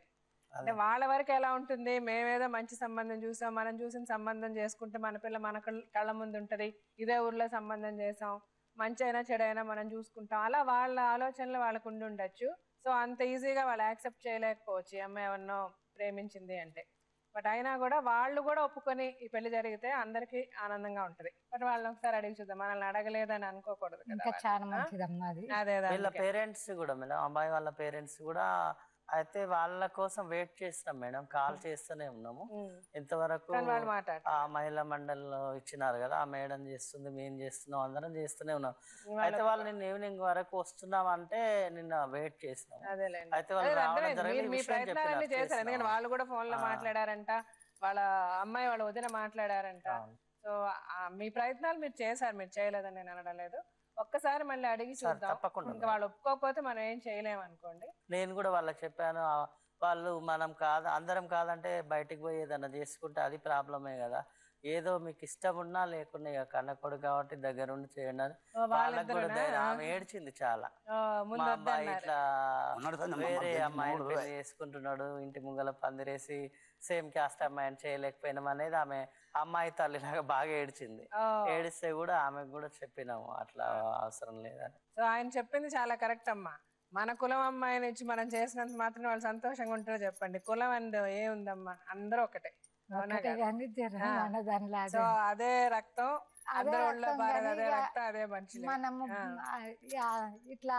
అంటే వాళ్ళ వరకు ఎలా ఉంటుంది, మేమేదో మంచి సంబంధం చూసాం, మనం చూసిన సంబంధం చేసుకుంటే మన పిల్ల మన కళ్ళ ముందు ఉంటది, ఇదే ఊర్లో సంబంధం చేసాం, మంచి అయినా చెడైనా మనం చూసుకుంటాం, అలా వాళ్ళ ఆలోచనలు వాళ్ళకు ఉండి ఉండొచ్చు. సో అంత ఈజీగా వాళ్ళు యాక్సెప్ట్ చేయలేకపోవచ్చు ఈ అమ్మాయి ఎవరినో ప్రేమించింది అంటే. బట్ అయినా కూడా వాళ్ళు కూడా ఒప్పుకొని ఈ పెళ్లి జరిగితే అందరికి ఆనందంగా ఉంటది. బట్ వాళ్ళని ఒకసారి అడిగి చూద్దాం, మనల్ని అడగలేదని అనుకోకూడదు కదా. అదే వీళ్ళ పేరెంట్స్ కూడా మేడం, అమ్మాయి వాళ్ళ పేరెంట్స్ కూడా అయితే వాళ్ళ కోసం వెయిట్ చేస్తాం మేడం, కాల్ చేస్తూనే ఉన్నాము. ఇంతవరకు ఆ మహిళా మండలిలో ఇచ్చినారు కదా, ఆ మేడం చేస్తుంది, మేము చేస్తున్నాం, అందరం చేస్తూనే ఉన్నాం. అయితే వాళ్ళు నిన్న ఈవినింగ్ వరకు వస్తున్నాం అంటే నిన్న వెయిట్ చేసినాం. అయితే వాళ్ళు వాళ్ళు కూడా ఫోన్ లో మాట్లాడారంట, వాళ్ళ అమ్మాయి వాళ్ళ వదిన మాట్లాడారంట. సో మీ ప్రయత్నాలు మీరు చేశారు, మీరు చేయలేదని నేను అనడం లేదు. ఒక్కసారి మళ్ళీ అడిగి చూద్దాం. తప్పకుండా వాళ్ళు ఒప్పుకోకపోతే మనం ఏం చేయలేము అనుకోండి. నేను కూడా వాళ్ళకి చెప్పాను, వాళ్ళు మనం కాదు అందరం కాదంటే బయటికి పోయి ఏదైనా చేసుకుంటే అది ప్రాబ్లమే కదా. ఏదో మీకు ఇష్టం ఉన్నా లేకున్నా ఇక కన్నకొడు కాబట్టి దగ్గరుండి చేయండి అని వాళ్ళకి కూడా ధైర్యం. ఆమె ఏడ్చింది చాలా. మా అబ్బాయి ఇట్లా వేరే అమ్మాయిని పెళ్లి చేసుకుంటున్నాడు, ఇంటి ముంగల పందిరేసి సేమ్ క్యాస్ట్ అమ్మాయిని చేయలేకపోయినాం అనేది ఆమె అమ్మాయి తల్లిలాగా బాగా ఏడ్చింది. ఏడిస్తే కూడా ఆమెకు కూడా చెప్పినాము అట్లా అవసరం లేదని. సో ఆయన చెప్పింది చాలా కరెక్ట్ అమ్మా. మన కులం అమ్మాయిని ఇచ్చి మనం చేసినంత మాత్రం వాళ్ళు సంతోషంగా ఉంటారో చెప్పండి. కులం అండ్ ఏముందమ్మా, అందరూ ఒకటే. సో అదే రక్తం, అదే రక్తం, అదే మనుషులు. ఇట్లా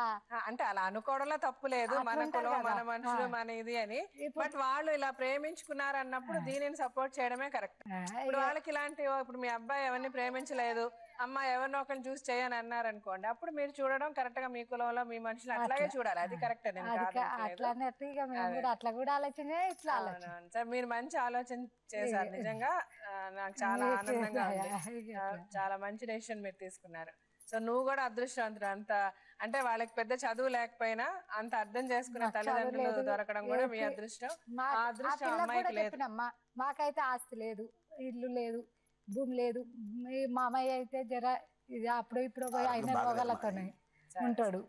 అంటే అలా అనుకోవడంలో తప్పు లేదు, మన కులం మన మనుషులు మన ఇది అని. బట్ వాళ్ళు ఇలా ప్రేమించుకున్నారు అన్నప్పుడు దీనిని సపోర్ట్ చేయడమే కరెక్ట్. ఇప్పుడు వాళ్ళకి ఇలాంటి, ఇప్పుడు మీ అబ్బాయి ఎవరిని ప్రేమించలేదు, అమ్మ ఎవరినో ఒకరిని చూసి చేయని అన్నారు అనుకోండి, అప్పుడు మీరు చూడడం కరెక్ట్ గా మీ కులంలో మీ మనుషులు అట్లాగే చూడాలి. అది కరెక్ట్. సార్ మీరు మంచి ఆలోచన చేశారు, నిజంగా నాకు చాలా ఆనందంగా ఉంది. చాలా మంచి డెసిషన్ మీరు తీసుకున్నారు. సో నువ్వు కూడా అదృష్టవంతుడు. అంత అంటే వాళ్ళకి పెద్ద చదువు లేకపోయినా అంత అర్థం చేసుకునే తల్లిదండ్రులు దొరకడం కూడా మీ అదృష్టం. ఆ అదృష్టం అమ్మాయికి లేదు. మాకైతే ఆస్తి లేదు, ఇల్లు లేదు, భూమి లేదు. మామయ్య అయితే జర అప్పుడు ఇప్పుడు అయిన రోగాలతోనే ఉంటాడు.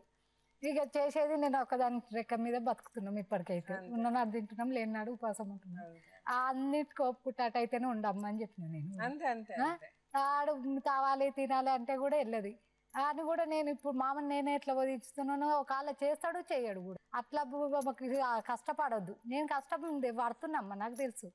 ఇక చేసేది నేను ఒకదాని రెక్క మీద బతుకుతున్నాం. ఇప్పటికైతే ఉన్ననాడు తింటున్నాం, లేనినాడు ఉపవాసం ఉంటున్నాం. అన్నిటికీ ఒప్పుకుంటాటైతేనే ఉండమ్మా అని చెప్పిన నేను. ఆడు తావాలి తినాలి అంటే కూడా వెళ్ళదు అని కూడా నేను ఇప్పుడు మామని నేనే ఎట్లా వదిలిస్తున్నానో ఒకవేళ చేస్తాడు చేయడు కూడా. అట్లా కష్టపడొద్దు. నేను కష్టం పడుతున్నామ్మా, నాకు తెలుసు.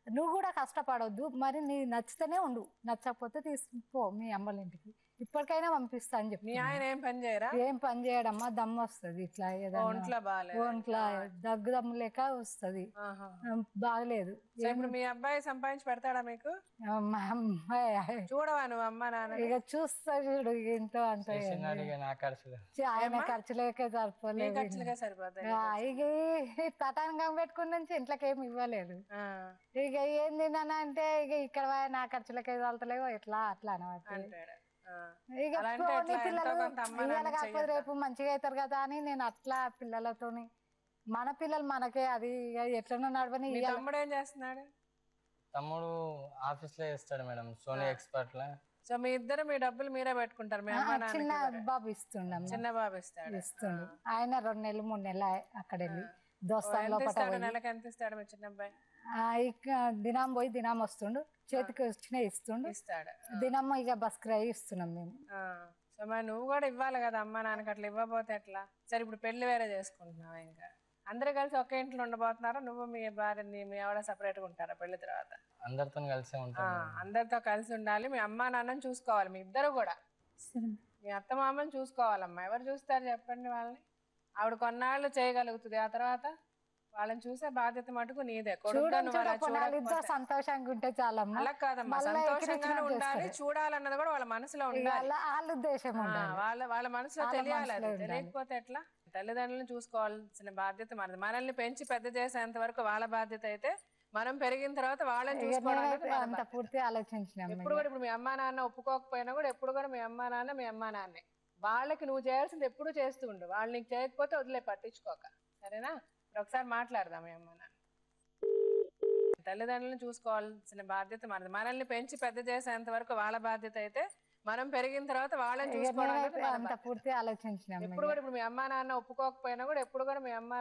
నువ్వు కూడా కష్టపడొద్దు. మరి నీ నచ్చితేనే ఉండు, నచ్చకపోతే తీసుకో మీ అమ్మల ఇంటికి. ఇప్పటికైనా పంపిస్తా అని చెప్పి. ఆయన ఏం పని చేయరా? ఏం పని చేయడమ్మా, దమ్ము వస్తుంది ఇట్లా ఒంట్లో దగ్గు దమ్ము లేక వస్తుంది, బాగలేదు. ఇప్పుడు మీ అబ్బాయి సంపాదించి పెడతాడా మీకు? చూడవా నువ్వు అమ్మ నాన్న? ఇక చూస్తా చూడు, ఎంతో అంత ఆయన ఖర్చులేక సరిపోలేదు. ఇక తటాంగం పెట్టుకుని నుంచి ఇంట్లోకి ఏమి ఇవ్వలేదు. ఇక ఏం తిన్నానా అంటే ఇక ఇక్కడ నా ఖర్చులకే చల్తలేవు, ఎట్లా అట్లా అనమాట. ఇక పిల్లలు ఇవాళ కాకపోతే రేపు మంచిగా అవుతారు కదా అని నేను అట్లా పిల్లలతోని, మన పిల్లలు మనకే, అది ఎట్లనో నడవని. తమ్ముడు ఏం చేస్తున్నాడు? తమ్ముడు ఆఫీస్ లో చేస్తాడు మేడం, సోనీ ఎక్స్పర్ట్ లా. సో మీ ఇద్దరు మీ డబ్బులు మీరే పెట్టుకుంటారు? చిన్న బాబు ఇస్తుండ, చిన్న బాబు ఇస్తుండు. ఆయన 2 నెలలు 3 నెలలు అక్కడ వెళ్ళి దోస్తాను. నెలకి ఎంత ఇస్తాడు మీ చిన్న అబ్బాయి? దినం పోయి దినం వస్తుండు, చేతికి వచ్చిన ఇస్తుండు. దినం ఇక బస్ కిరాయి ఇస్తున్నాం మేము. సో మరి నువ్వు కూడా ఇవ్వాలి కదా అమ్మ నాన్నకి, అట్లా ఇవ్వబోతే ఎట్లా? సరే ఇప్పుడు పెళ్లి వేరే చేసుకుంటున్నావు, ఇంకా అందరూ కలిసి ఒకే ఇంట్లో ఉండబోతున్నారా? నువ్వు మీ భార్యని మీ ఆవిడ సపరేట్ గా ఉంటారా పెళ్లి తర్వాత? అందరితో కలిసి ఉంటాం. అందరితో కలిసి ఉండాలి. మీ అమ్మ నాన్నని చూసుకోవాలి, మీ ఇద్దరు కూడా. మీ అత్త మామని చూసుకోవాలమ్మా. ఎవరు చూస్తారు చెప్పండి వాళ్ళని? ఆవిడ కొన్నాళ్ళు చేయగలుగుతుంది, ఆ తర్వాత వాళ్ళని చూసే బాధ్యత మటుకు నీదే. సంతోషంగా ఉంటే చాలా. అలా కాదమ్మా, సంతోషంగా ఉండాలి, చూడాలన్నది కూడా వాళ్ళ మనసులో ఉండాలి, వాళ్ళ మనసులో తెలియాలి. అది తెలియకపోతే ఎట్లా? తల్లిదండ్రులను చూసుకోవాల్సిన బాధ్యత మనది. మనల్ని పెంచి పెద్ద చేసేంత వరకు వాళ్ళ బాధ్యత అయితే, మనం పెరిగిన తర్వాత వాళ్ళని చూసుకోవడానికి పూర్తి ఆలోచించిన. ఎప్పుడు కూడా ఇప్పుడు మీ అమ్మా నాన్న ఒప్పుకోకపోయినా కూడా ఎప్పుడు కూడా మీ అమ్మా నాన్నే. వాళ్ళకి నువ్వు చేయాల్సింది ఎప్పుడు చేస్తూ ఉండు. వాళ్ళు నీకు చేయకపోతే వదిలే, పట్టించుకోక. సరేనా? ఒకసారి మాట్లాడదాం మీ అమ్మా నాన్న. తల్లిదండ్రులను చూసుకోవాల్సిన బాధ్యత మనది. మనల్ని పెంచి పెద్ద చేసేంత వరకు వాళ్ళ బాధ్యత అయితే, మనం పెరిగిన తర్వాత వాళ్ళని చూసుకోవడానికి పూర్తి ఆలోచించిన. ఎప్పుడు కూడా ఇప్పుడు మీ అమ్మా నాన్న ఒప్పుకోకపోయినా కూడా ఎప్పుడు కూడా మీ అమ్మా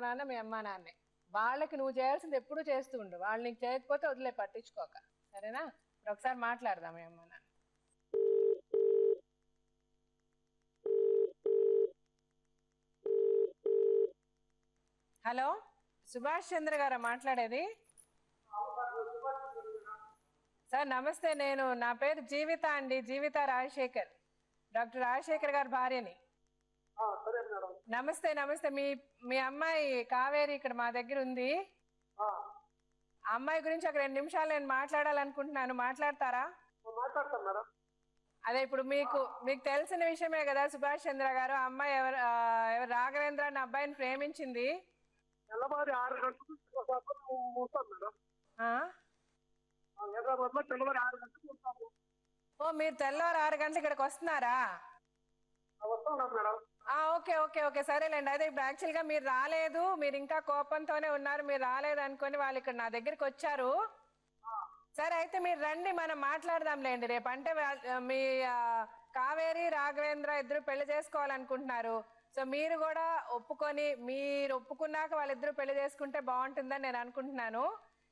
నాన్నే. వాళ్ళకి నువ్వు చేయాల్సింది ఎప్పుడు చేస్తూ ఉండు. వాళ్ళు నీకు చేయకపోతే వదిలే, పట్టించుకోక. సరేనా? ఒకసారి మాట్లాడదాం మీ అమ్మా నాన్న. హలో, సుభాష్ చంద్ర గారా మాట్లాడేది? సార్ నమస్తే, నా పేరు జీవిత అండి, జీవిత రాజశేఖర్, డాక్టర్ రాజశేఖర్ గారి భార్యని. నమస్తే. మీ అమ్మాయి కావేరి ఇక్కడ మా దగ్గర ఉంది. అమ్మాయి గురించి ఒక 2 నిమిషాలు నేను మాట్లాడాలనుకుంటున్నాను, మాట్లాడతారా? అదే ఇప్పుడు మీకు తెలిసిన విషయమే కదా సుభాష్ చంద్ర గారు, అమ్మాయి ఎవరు రాఘవేంద్ర అనే అబ్బాయిని ప్రేమించింది. ఓ, మీరు తెల్లవారు 6 గంటలకు ఇక్కడికి వస్తున్నారా? ఓకే ఓకే ఓకే సరేలేండి. అదే ఇప్పుడు యాక్చువల్గా మీరు రాలేదు, మీరు ఇంకా కోపంతోనే ఉన్నారు, మీరు రాలేదు అనుకుని వాళ్ళు ఇక్కడ నా దగ్గరికి వచ్చారు. సరే అయితే మీరు రండి, మనం మాట్లాడదాంలేండి రేపు. అంటే మీ కావేరి రాఘవేంద్ర ఇద్దరు పెళ్లి చేసుకోవాలనుకుంటున్నారు. సో మీరు కూడా ఒప్పుకొని, మీరు ఒప్పుకున్నాక వాళ్ళిద్దరూ పెళ్లి చేసుకుంటే బాగుంటుందని నేను అనుకుంటున్నాను.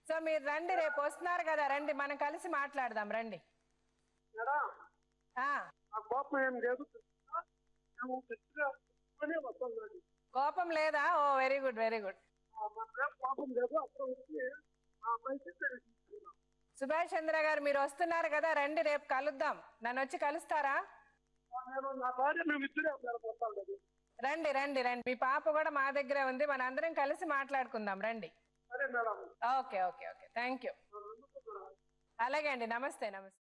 సో మీరు రండి, రేపు వస్తున్నారు కదా, రండి మనం కలిసి మాట్లాడదాం రండి. కోపం లేదా? Oh very good very good. Subhash Chandra గారు మీరు వస్తున్నారు కదా, రండి రేపు కలుద్దాం. నన్ను వచ్చి కలుస్తారా? రండి రండి రండి, మీ పాప కూడా మా దగ్గరే ఉంది, మన అందరం కలిసి మాట్లాడుకుందాం రండి. Okay okay okay thank you. అలాగే అండి, నమస్తే నమస్తే.